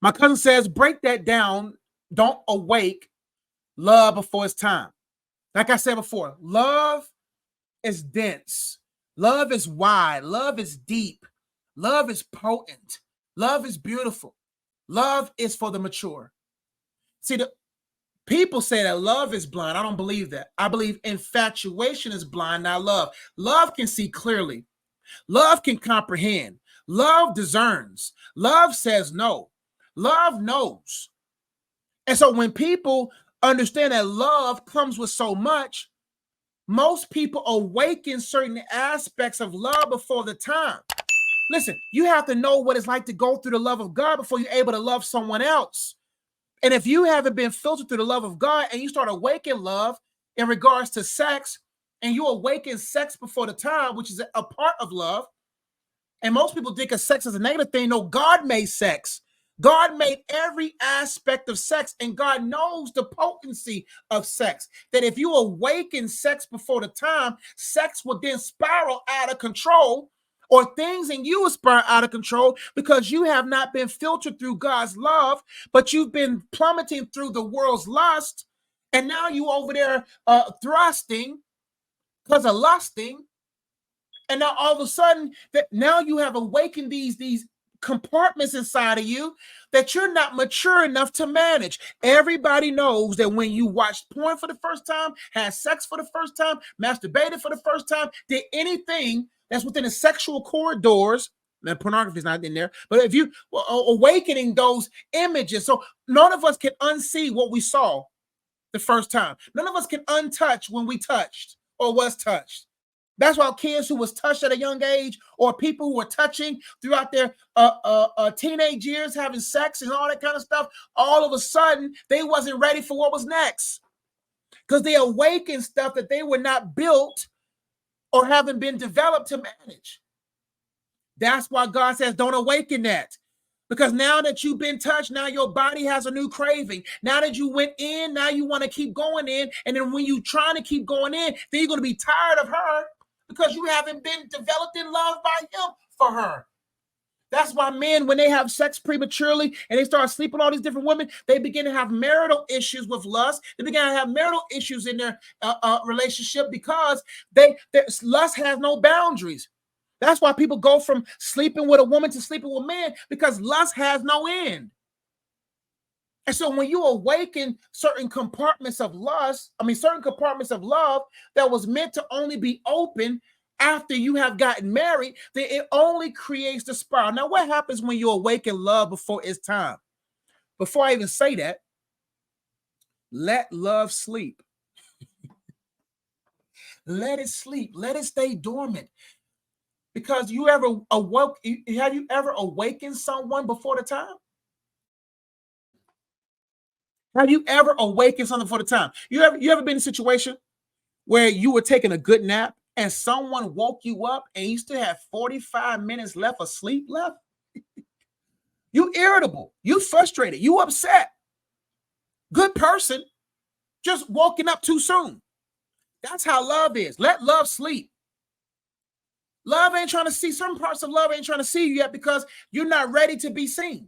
My cousin says, break that down. Don't awake love before it's time. Like I said before, love is dense. Love is wide. Love is deep. Love is potent. Love is beautiful. Love is for the mature. See, the people say that love is blind. I don't believe that. I believe infatuation is blind, not love. Love can see clearly. Love can comprehend. Love discerns. Love says no. Love knows. And so when people understand that love comes with so much, most people awaken certain aspects of love before the time. Listen, you have to know what it's like to go through the love of God before you're able to love someone else. And if you haven't been filtered through the love of God and you start awakening love in regards to sex, and you awaken sex before the time, which is a part of love, and most people think of sex as a negative thing. No, God made sex. God made every aspect of sex, and God knows the potency of sex. That if you awaken sex before the time, sex will then spiral out of control, or things in you will spiral out of control because you have not been filtered through God's love, but you've been plummeting through the world's lust, and now you over there thrusting because of lusting. And now all of a sudden, that now you have awakened these compartments inside of you that you're not mature enough to manage. Everybody knows that when you watched porn for the first time, had sex for the first time, masturbated for the first time, did anything that's within the sexual corridors, and pornography is not in there, but if you awakening those images, so none of us can unsee what we saw the first time. None of us can untouch when we touched or was touched. That's why kids who was touched at a young age, or people who were touching throughout their teenage years, having sex and all that kind of stuff, all of a sudden they wasn't ready for what was next because they awakened stuff that they were not built or haven't been developed to manage. That's why God says don't awaken that. Because now that you've been touched, now your body has a new craving. Now that you went in, now you want to keep going in. And then when you're trying to keep going in, then you're going to be tired of her because you haven't been developed in love by him for her. That's why men, when they have sex prematurely and they start sleeping with all these different women, they begin to have marital issues with lust. They begin to have marital issues in their relationship because their lust has no boundaries. That's why people go from sleeping with a woman to sleeping with men, because lust has no end. And so when you awaken certain compartments of lust, certain compartments of love that was meant to only be open after you have gotten married, then it only creates the spiral. Now, what happens when you awaken love before it's time? Before I even say that, let love sleep. Let it sleep. Let it stay dormant. Because have you ever awakened someone before the time? Have you ever awakened something before the time? You ever been in a situation where you were taking a good nap and someone woke you up and you still have 45 minutes left of sleep left? You irritable, you frustrated, you upset. Good person, just woken up too soon. That's how love is. Let love sleep. Love ain't trying to see, some parts of love ain't trying to see you yet because you're not ready to be seen.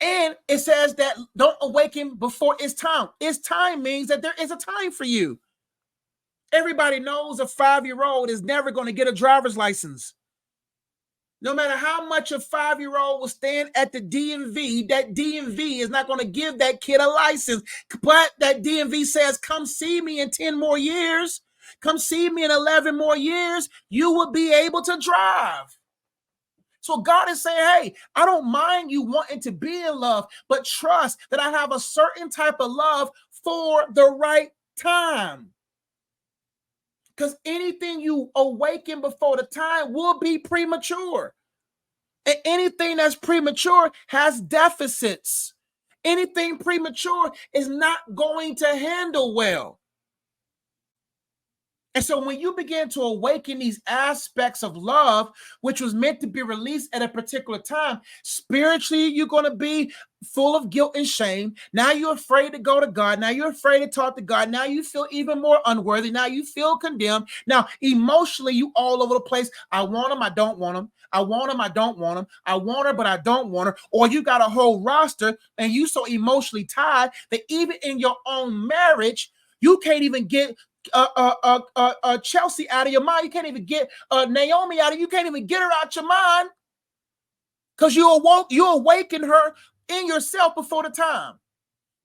And it says that don't awaken before it's time. It's time means that there is a time for you. Everybody knows a 5-year-old is never going to get a driver's license. No matter how much a 5-year-old will stand at the DMV, that DMV is not going to give that kid a license. But that DMV says, come see me in 10 more years. Come see me in 11 more years. You will be able to drive. So God is saying, hey, I don't mind you wanting to be in love, but trust that I have a certain type of love for the right time. Because anything you awaken before the time will be premature. And anything that's premature has deficits. Anything premature is not going to handle well. And so when you begin to awaken these aspects of love, which was meant to be released at a particular time, spiritually, you're going to be full of guilt and shame. Now you're afraid to go to God. Now you're afraid to talk to God. Now you feel even more unworthy. Now you feel condemned. Now emotionally, you all over the place. I want him. I don't want him. I want him. I don't want him. I want her, but I don't want her. Or you got a whole roster and you so emotionally tied that even in your own marriage, you can't even get Chelsea out of your mind. You can't even get Naomi out of you. Can't even get her out your mind because you awaken her in yourself before the time.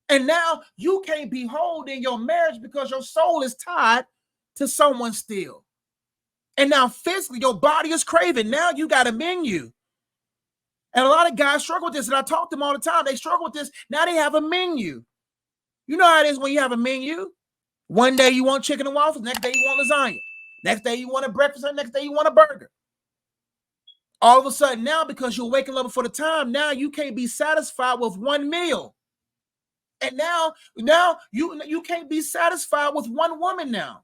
And now you can't be whole in your marriage because your soul is tied to someone still. And now physically, your body is craving. Now you got a menu. And a lot of guys struggle with this. And I talk to them all the time. They struggle with this. Now they have a menu. You know how it is when you have a menu? One day you want chicken and waffles. Next day you want lasagna. Next day you want a breakfast. And next day you want a burger. All of a sudden now, because you're waking up before the time, now you can't be satisfied with one meal. And now you can't be satisfied with one woman now.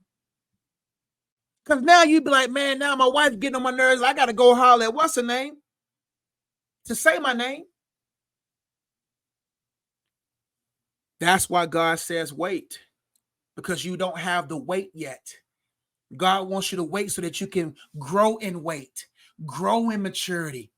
Because now you be like, man, now my wife's getting on my nerves. I got to go holler at what's her name to say my name. That's why God says wait, because you don't have the weight yet. God wants you to wait so that you can grow in weight, grow in maturity.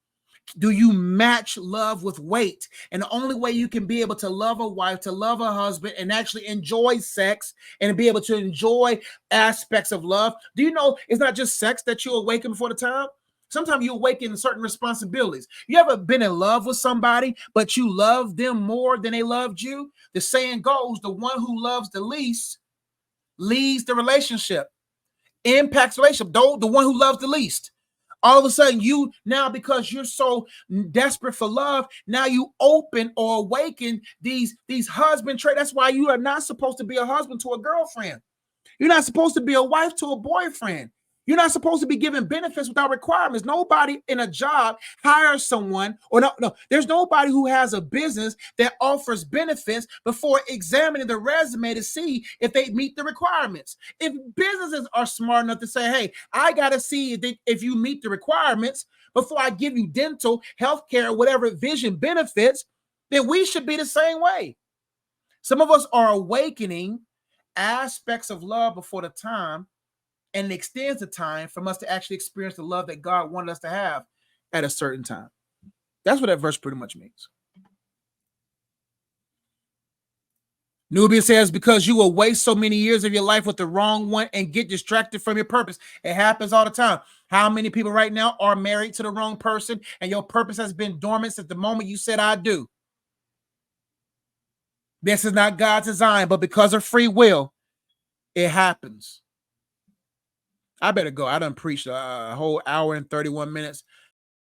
Do you match love with weight? And the only way you can be able to love a wife, to love a husband, and actually enjoy sex and be able to enjoy aspects of love. Do you know it's not just sex that you awaken before the time? Sometimes you awaken certain responsibilities. You ever been in love with somebody, but you love them more than they loved you? The saying goes, the one who loves the least leads the relationship, impacts the relationship, though the one who loves the least. All of a sudden, you now, because you're so desperate for love, now you open or awaken these husband traits. That's why you are not supposed to be a husband to a girlfriend. You're not supposed to be a wife to a boyfriend. You're not supposed to be given benefits without requirements. Nobody in a job hires someone, or no, there's nobody who has a business that offers benefits before examining the resume to see if they meet the requirements. If businesses are smart enough to say, hey, I got to see if you meet the requirements before I give you dental, healthcare, whatever vision benefits, then we should be the same way. Some of us are awakening aspects of love before the time, and it extends the time from us to actually experience the love that God wanted us to have at a certain time. That's what that verse pretty much means. Nubia says, because you will waste so many years of your life with the wrong one and get distracted from your purpose. It happens all the time. How many people right now are married to the wrong person and your purpose has been dormant since the moment you said, I do? This is not God's design, but because of free will, it happens. I better go. I done preached a whole hour and 31 minutes.